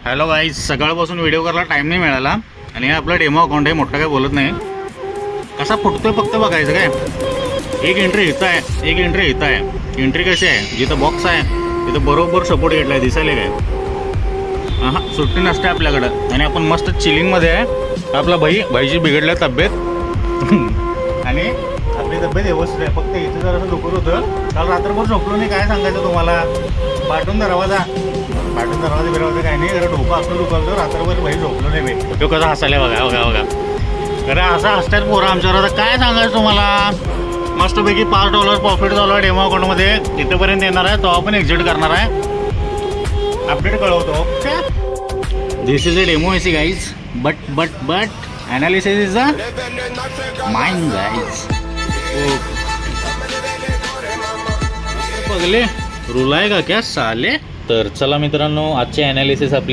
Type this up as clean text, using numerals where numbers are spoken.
Hello guys, सकाळपासून video करायला time नाही मिळाला आणि हे आपला डेमो अकाउंट आहे, मोठं काय बोलत नाही. कसा फुटतोय फक्त बघायचं काय. एक एंट्री इथं आहे, एक एंट्री इथं आहे. एंट्री कशी आहे, जिथं बॉक्स आहे तिथं बरोबर सपोर्ट घेतला आहे, दिसायला काय. हां, सुट्टी नसते आपल्याकडं आणि आपण मस्त चिलिंगमध्ये आहे. आपला भाईची बिघडल्या तब्येत आणि आपली तब्येत व्यवस्थित आहे. फक्त इथं जर असं दुखत होतं, काल रात्रभर झोपलो नाही. काय सांगायचं तुम्हाला, पाठवून दरवाजा बिरवाजा काय नाही. जरा डोकं असं दुखवलं, रात्रभर भाई झोपलो नाही मी. तो कसा हसायला बघा बघा बघा. अरे असं हसतात पोरं आमच्यावर. आता काय सांगायचं तुम्हाला. मस्तपैकी $5 प्रॉफिट झालं डेमो अकाउंटमध्ये. इथंपर्यंत येणार आहे, तेव्हा पण एक्झिट करणार आहे. अपडेट कळवतो. Okay, this is a demo AC guys. But analysis is a mind guys. बघले रुलाय का क्या साले. तर चला मित्रांनो, आजचे ॲनालिसिस आपली